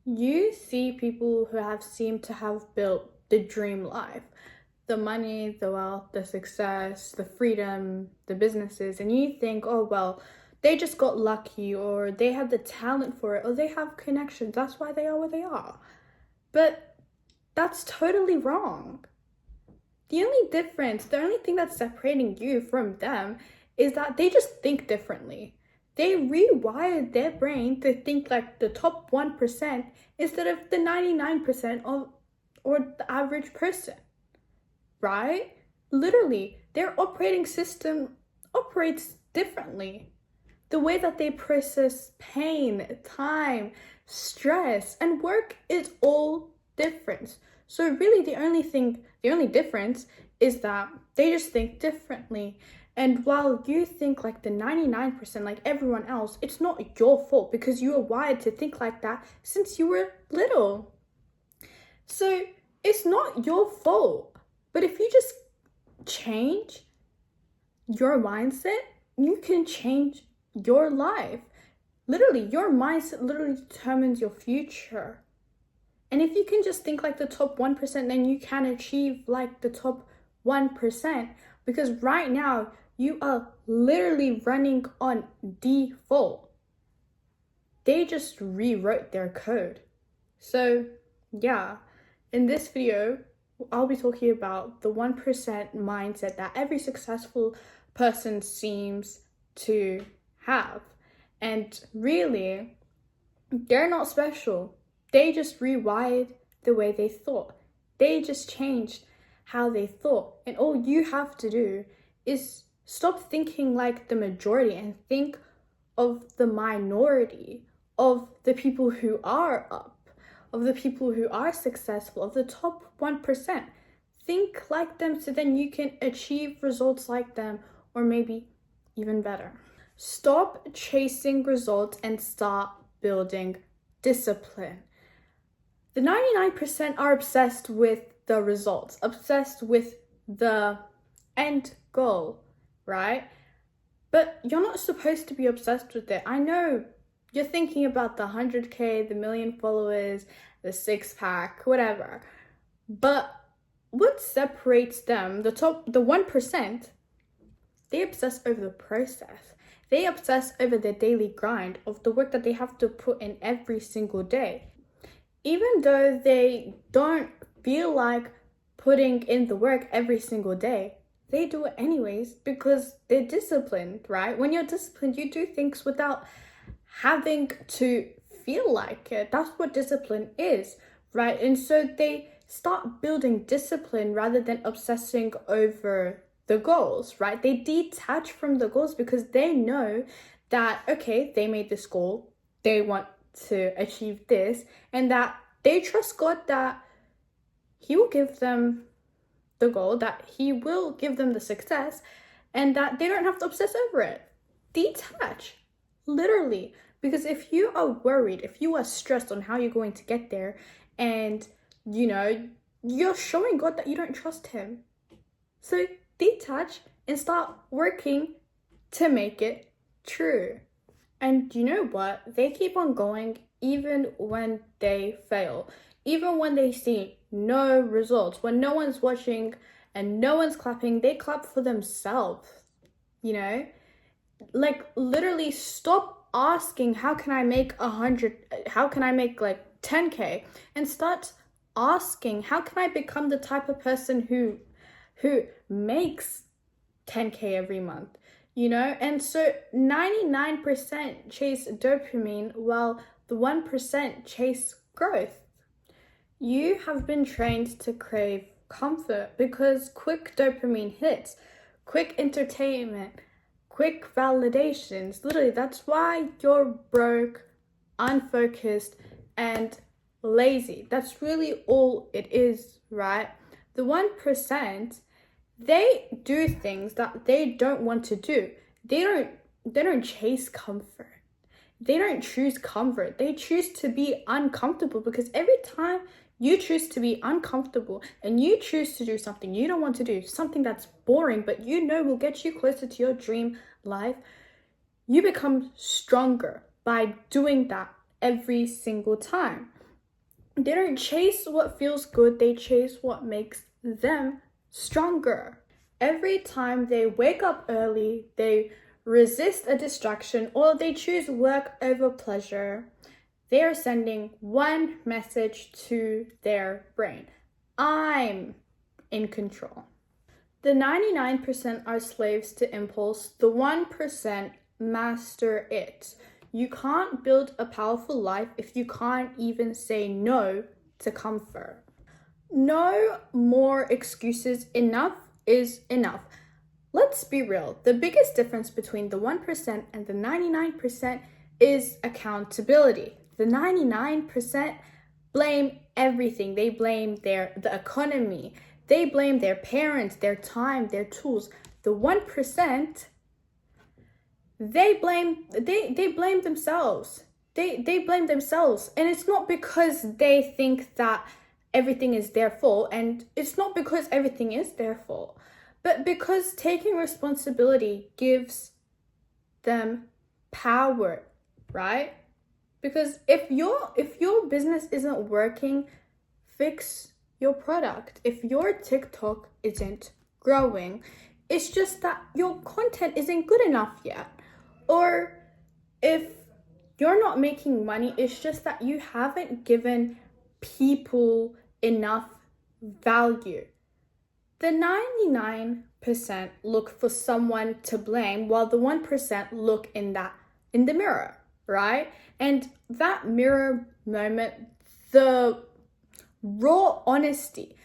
You see people who have seemed to have built the dream life, the money, the wealth, the success, the freedom, the businesses, and you think, oh, well, they just got lucky, or they have the talent for it, or they have connections. That's why they are where they are. But that's totally wrong. The only thing that's separating you from them is that they just think differently. They rewired their brain to think like the top 1% instead of the 99% of or the average person, right? Literally, their operating system operates differently. The way that they process pain, time, stress, and work is all different. So really the only difference is that they just think differently. And while you think like the 99%, like everyone else, it's not your fault because you were wired to think like that since you were little. So it's not your fault. But if you just change your mindset, you can change your life. Literally, your mindset literally determines your future. And if you can just think like the top 1%, then you can achieve like the top 1%. Because right now, you are literally running on default. They just rewrote their code. So yeah, in this video, I'll be talking about the 1% mindset that every successful person seems to have. And really, they're not special. They just rewired the way they thought. They just changed how they thought. And all you have to do is stop thinking like the majority and think of the minority, of the people who are up, of the people who are successful, of the top 1%. Think like them so then you can achieve results like them, or maybe even better. Stop chasing results and start building discipline. The 99% are obsessed with the results, obsessed with the end goal, right? But you're not supposed to be obsessed with it. I know you're thinking about the 100K, the million followers, the six-pack, whatever. But what separates them, the 1%, they obsess over the process. They obsess over their daily grind of the work that they have to put in every single day. Even though they don't feel like putting in the work every single day, they do it anyways because they're disciplined, right? When you're disciplined, you do things without having to feel like it. That's what discipline is, right? And so they start building discipline rather than obsessing over the goals, right? They detach from the goals because they know that, okay, they made this goal, they want to achieve this, and that they trust God that He will give them the goal, that He will give them the success, and that they don't have to obsess over it. Detach, literally. Because if you are worried, if you are stressed on how you're going to get there, and you're showing God that you don't trust Him. So detach and start working to make it true. And you know what? They keep on going even when they fail. Even when they see no results. When no one's watching and no one's clapping, they clap for themselves. Like literally stop asking, how can I make 100? How can I make like 10K? And start asking, how can I become the type of person who makes 10K every month? And so 99% chase dopamine while the 1% chase growth. You have been trained to crave comfort because quick dopamine hits, quick entertainment, quick validations. Literally, that's why you're broke, unfocused, and lazy. That's really all it is, right? The 1%, they do things that they don't want to do. They don't chase comfort. They don't choose comfort. They choose to be uncomfortable because every time you choose to be uncomfortable and you choose to do something you don't want to do, something that's boring but will get you closer to your dream life, you become stronger by doing that every single time. They don't chase what feels good, they chase what makes them stronger. Every time they wake up early, they resist a distraction, or they choose work over pleasure, they are sending one message to their brain: I'm in control. The 99% are slaves to impulse, the 1% master it. You can't build a powerful life if you can't even say no to comfort. No more excuses. Enough is enough. Let's be real. The biggest difference between the 1% and the 99% is accountability. The 99% blame everything. They blame the economy. They blame their parents, their time, their tools. The 1%, they blame themselves. They blame themselves. And it's not because they think that everything is their fault, and it's not because everything is their fault, but because taking responsibility gives them power, right? Because if your business isn't working, fix your product. If your TikTok isn't growing, it's just that your content isn't good enough yet. Or if you're not making money, it's just that you haven't given people enough value. The 99% look for someone to blame, while the 1% look in the mirror, right? And that mirror moment, the raw honesty,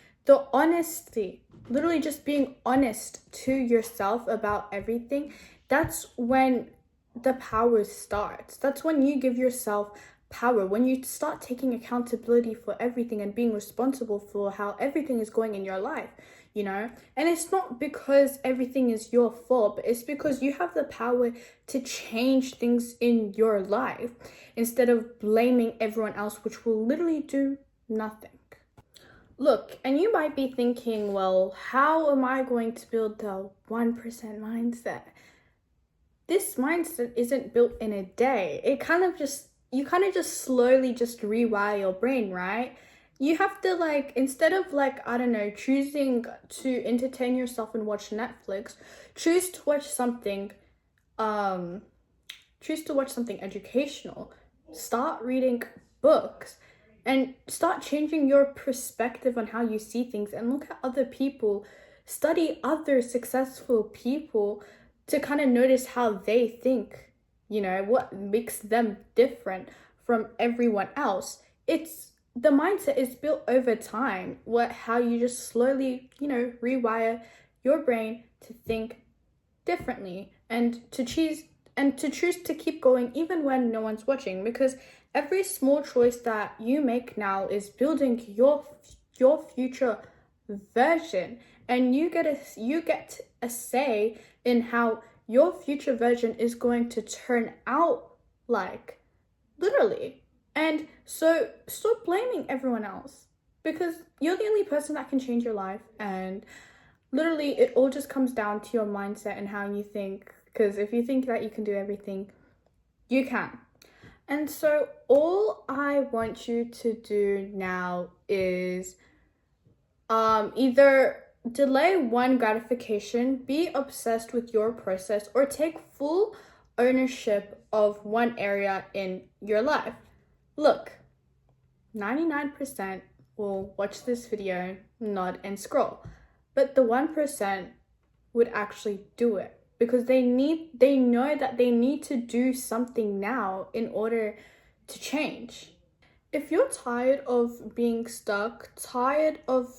literally just being honest to yourself about everything, that's when the power starts. That's when you give yourself power, when you start taking accountability for everything and being responsible for how everything is going in your life, you know? And it's not because everything is your fault, but it's because you have the power to change things in your life instead of blaming everyone else, which will literally do nothing. Look, and you might be thinking, well, how am I going to build the 1% mindset? This mindset isn't built in a day. You kind of just slowly just rewire your brain, right? You have to, instead of I don't know, choosing to entertain yourself and watch Netflix, choose to watch something educational. Start reading books and start changing your perspective on how you see things, and look at other people, study other successful people to kind of notice how they think, you know, what makes them different from everyone else. The mindset is built over time, how you just slowly, rewire your brain to think differently and to choose to keep going even when no one's watching, because every small choice that you make now is building your future version, and you get a say in how your future version is going to turn out, literally. And so stop blaming everyone else, because you're the only person that can change your life. And literally it all just comes down to your mindset and how you think, because if you think that you can do everything, you can. And so all I want you to do now is either delay one gratification, be obsessed with your process, or take full ownership of one area in your life. Look, 99% will watch this video, nod and scroll, but the 1% would actually do it, because they know that they need to do something now in order to change. If you're tired of being stuck, tired of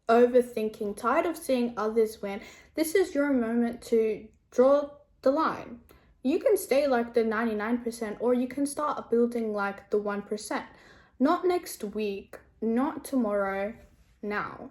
overthinking, tired of seeing others win, this is your moment to draw the line. You can stay like the 99%, or you can start building like the 1%. Not next week, not tomorrow, now.